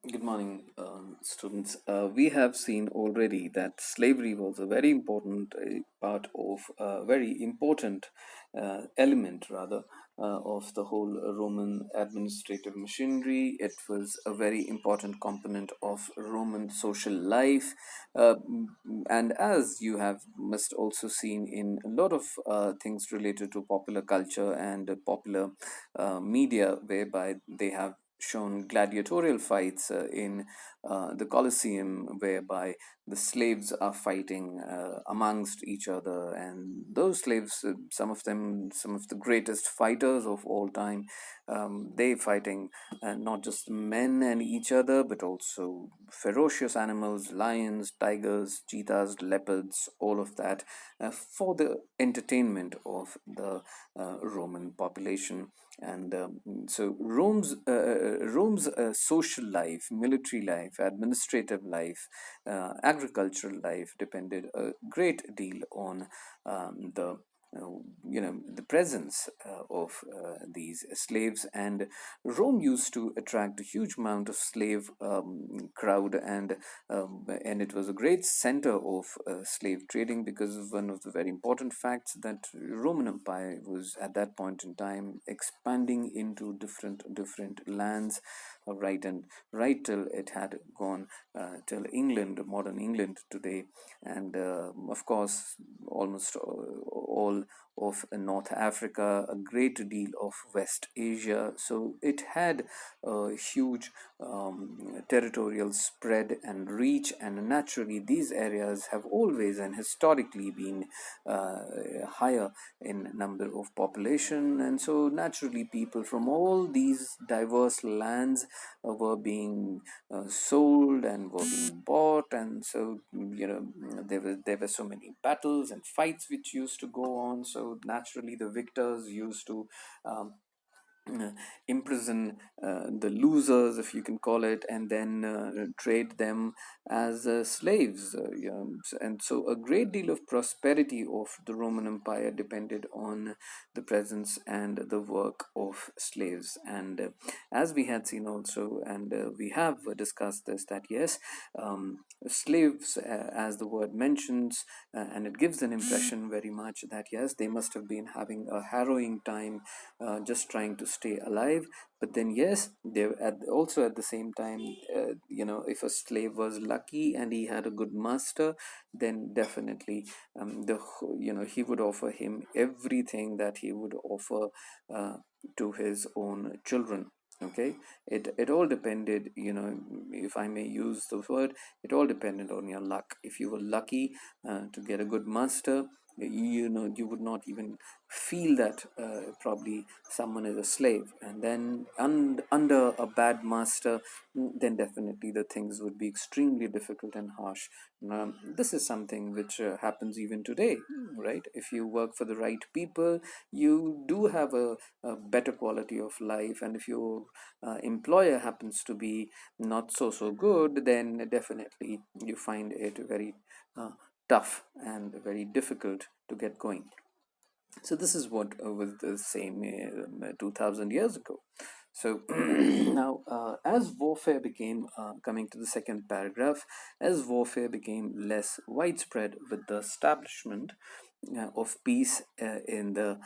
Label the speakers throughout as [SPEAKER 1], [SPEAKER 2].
[SPEAKER 1] Good morning, students. We have seen already that slavery was a very important part of very important element, rather, of the whole Roman administrative machinery. It was a very important component of Roman social life, and as you have must also seen in a lot of things related to popular culture and popular media, whereby they have shown gladiatorial fights in the Colosseum, whereby the slaves are fighting amongst each other, and those slaves, some of them, some of the greatest fighters of all time, they fighting not just men and each other, but also ferocious animals, lions, tigers, cheetahs, leopards, all of that, for the entertainment of the Roman population. And so Rome's social life, military life, administrative life, agricultural life depended a great deal on the the presence of these slaves. And Rome used to attract a huge amount of slave crowd, and it was a great center of slave trading, because of one of the very important facts that Roman Empire was at that point in time expanding into different lands, right till it had gone till England, modern England today, and of course almost all of North Africa, a great deal of West Asia. So it had a huge territorial spread and reach, and naturally these areas have always and historically been uh, higher in number of population, and so naturally people from all these diverse lands were being sold and were being bought. And so there were so many battles and fights which used to go on, so naturally the victors used to um, uh, imprison the losers, if you can call it, and then trade them as slaves. And so a great deal of prosperity of the Roman Empire depended on the presence and the work of slaves. And as we had seen also, and we have discussed this, that yes, slaves, as the word mentions, and it gives an impression very much that yes, they must have been having a harrowing time just trying to stay alive. But then yes, also at the same time, if a slave was lucky and he had a good master, then definitely he would offer him everything that he would offer uh, to his own children. Okay, it all depended, if I may use the word, it all depended on your luck. If you were lucky to get a good master, you would not even feel that probably someone is a slave. And then under a bad master, then definitely the things would be extremely difficult and harsh. This is something which happens even today, right? If you work for the right people, you do have a better quality of life, and if your employer happens to be not so good, then definitely you find it very tough and very difficult to get going. So this is what was the same 2000 years ago. So now, as warfare became, coming to the second paragraph, as warfare became less widespread with the establishment of peace in the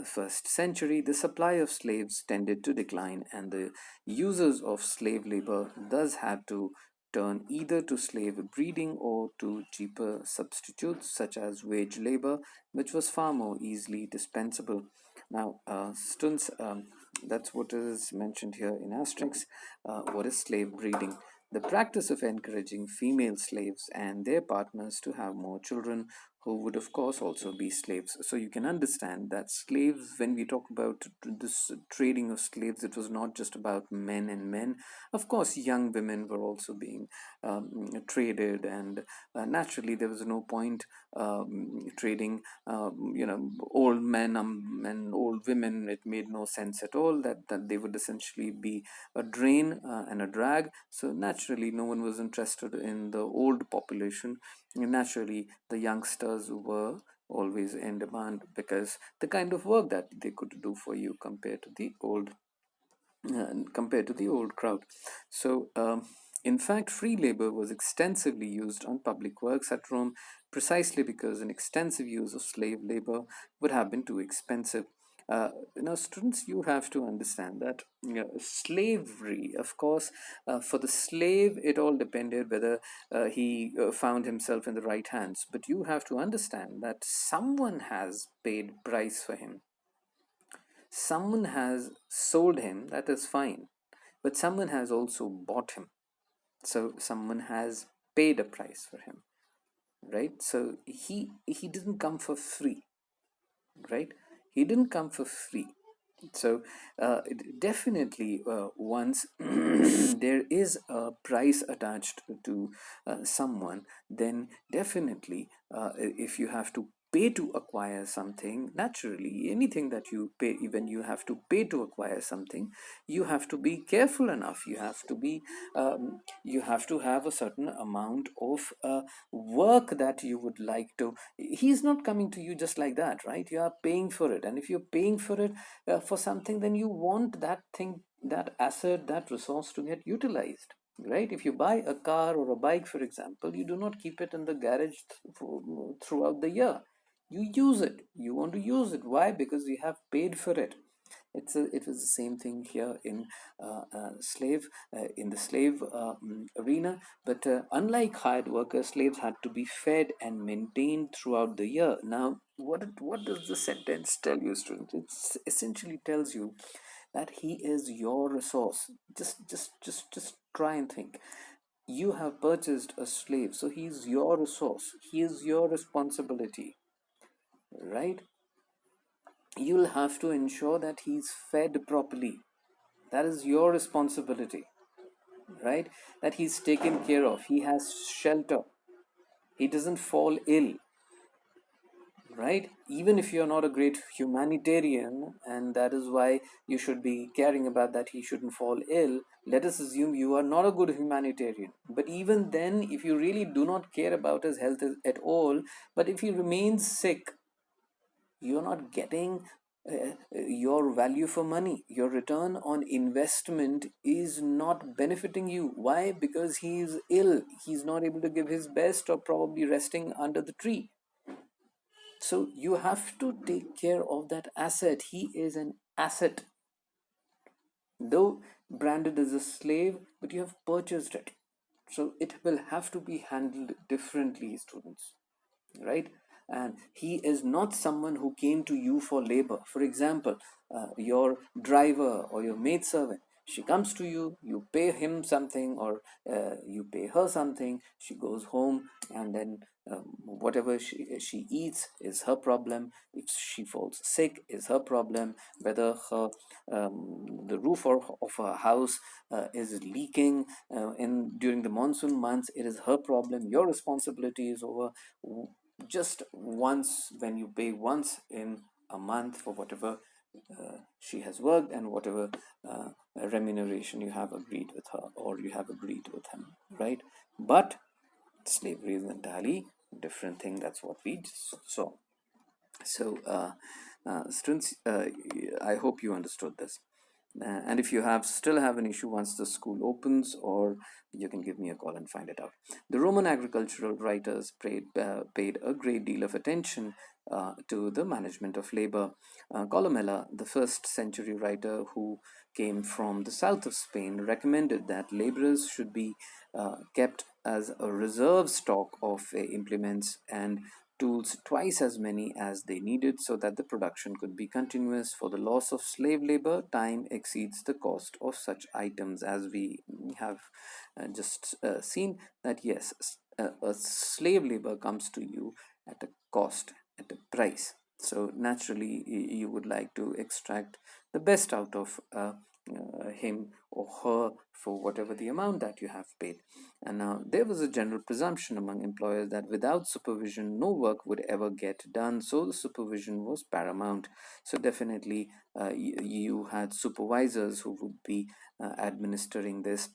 [SPEAKER 1] first century, the supply of slaves tended to decline, and the users of slave labor thus had to turn either to slave breeding or to cheaper substitutes such as wage labor, which was far more easily dispensable. Now, students, that's what is mentioned here in asterisks. What is slave breeding? The practice of encouraging female slaves and their partners to have more children, who would of course also be slaves. So you can understand that slaves, when we talk about this trading of slaves, it was not just about men and men. Of course, young women were also being traded, and naturally there was no point trading old men and old women. It made no sense at all, that they would essentially be a drain and a drag. So naturally no one was interested in the old population. Naturally the youngsters were always in demand, because the kind of work that they could do for you compared to the old compared to the old crowd. So, in fact, free labor was extensively used on public works at Rome precisely because an extensive use of slave labor would have been too expensive. Students, you have to understand that slavery, of course, for the slave, it all depended whether he found himself in the right hands. But you have to understand that someone has paid price for him, someone has sold him, that is fine, but someone has also bought him. So someone has paid a price for him, right? So he didn't come for free, right? He didn't come for free. So definitely, once there is a price attached to someone, then definitely, if you have to pay to acquire something, naturally, anything that you pay, when you have to pay to acquire something, you have to be careful enough. You have to have a certain amount of work that you would like to. He's not coming to you just like that, right? You are paying for it, and if you're paying for it for something, then you want that thing, that asset, that resource to get utilized, right? If you buy a car or a bike, for example, you do not keep it in the garage throughout the year. You use it, you want to use it. Why? Because you have paid for it. It was the same thing here in slave in the slave arena. But unlike hired workers, slaves had to be fed and maintained throughout the year. Now, what does the sentence tell you, students? It essentially tells you that he is your resource. Just try and think. You have purchased a slave, so he is your resource. He is your responsibility, right? You'll have to ensure that he's fed properly. That is your responsibility, right? That he's taken care of, he has shelter, he doesn't fall ill, right? Even if you're not a great humanitarian, and that is why you should be caring about that he shouldn't fall ill, let us assume you are not a good humanitarian. But even then, if you really do not care about his health at all, but if he remains sick, you're not getting your value for money. Your return on investment is not benefiting you. Why? Because he's ill, he's not able to give his best, or probably resting under the tree. So you have to take care of that asset. He is an asset, though branded as a slave, but you have purchased it. So it will have to be handled differently, students, right? And he is not someone who came to you for labor. For example, your driver or your maidservant, she comes to you, you pay him something, or you pay her something, she goes home, and then whatever she eats is her problem. If she falls sick is her problem. Whether the roof of her house is leaking in during the monsoon months, it is her problem. Your responsibility is over. Just once, when you pay once in a month for whatever she has worked, and whatever remuneration you have agreed with her, or you have agreed with him, right? But slavery is an entirely different thing. That's what we just saw. So, students, I hope you understood this. And if you still have an issue once the school opens, or you can give me a call and find it out. The Roman agricultural writers paid a great deal of attention to the management of labor. Columella, the first century writer who came from the south of Spain, recommended that laborers should be kept as a reserve stock of implements and tools, twice as many as they needed, so that the production could be continuous. For the loss of slave labor, time exceeds the cost of such items. As we have just seen, that yes, a slave labor comes to you at a cost, at a price. So naturally, you would like to extract the best out of him or her for whatever the amount that you have paid. And now there was a general presumption among employers that without supervision, no work would ever get done. So the supervision was paramount. So definitely, you had supervisors who would be administering this,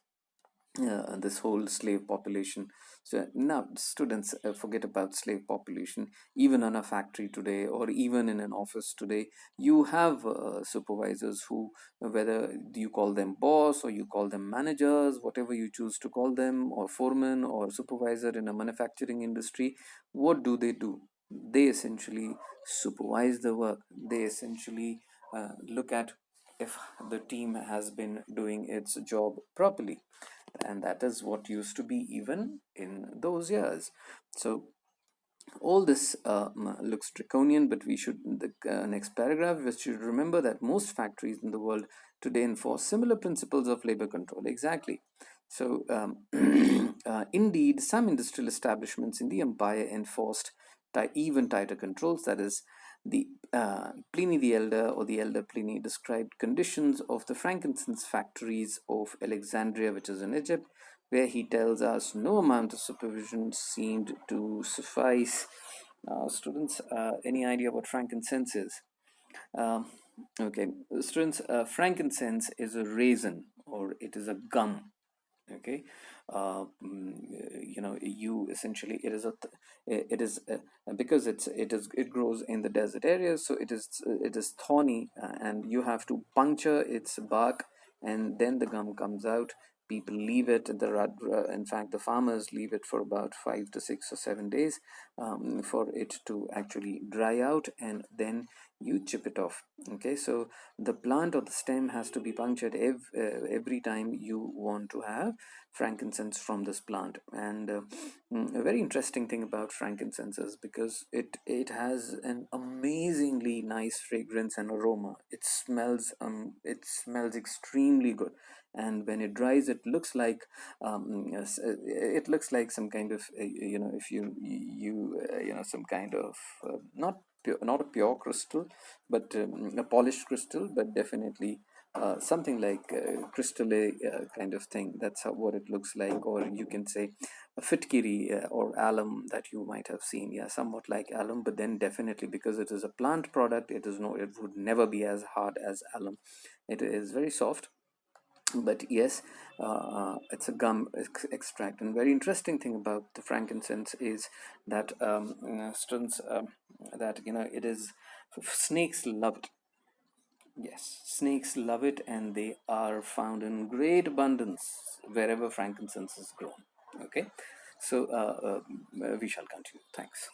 [SPEAKER 1] this whole slave population. So now students, forget about slave population. Even in a factory today, or even in an office today, you have supervisors who, whether you call them boss or you call them managers, whatever you choose to call them, or foreman or supervisor in a manufacturing industry, what do? They essentially supervise the work. They essentially look at if the team has been doing its job properly, and that is what used to be even in those years. So all this looks draconian, but we should, the next paragraph, we should remember that most factories in the world today enforce similar principles of labor control. Exactly. So, indeed, some industrial establishments in the empire enforced even tighter controls. That is, the Pliny the Elder, or the Elder Pliny, described conditions of the frankincense factories of Alexandria, which is in Egypt, where he tells us no amount of supervision seemed to suffice. Students, any idea what frankincense is? Um, okay, students, frankincense is a raisin, or it is a gum. Okay, you essentially, it is it is because it grows in the desert areas, so it is thorny, and you have to puncture its bark, and then the gum comes out. People leave it, in fact the farmers leave it for about 5 to 6 or 7 days, for it to actually dry out, and then you chip it off. Okay, so the plant or the stem has to be punctured every time you want to have frankincense from this plant. And a very interesting thing about frankincense is because it has an amazingly nice fragrance and aroma. It smells extremely good, and when it dries, it looks like, yes, it looks like some kind of, if some kind of, not a pure crystal, but a polished crystal, but definitely something like crystal kind of thing. That's what it looks like. Or you can say a fitkiri, or alum, that you might have seen. Yeah, somewhat like alum, but then definitely, because it is a plant product, it would never be as hard as alum. It is very soft, but yes, it's a gum extract. And very interesting thing about the frankincense is that, students, that it is, snakes love it. Yes, snakes love it, and they are found in great abundance wherever frankincense is grown. Okay, so we shall continue. Thanks.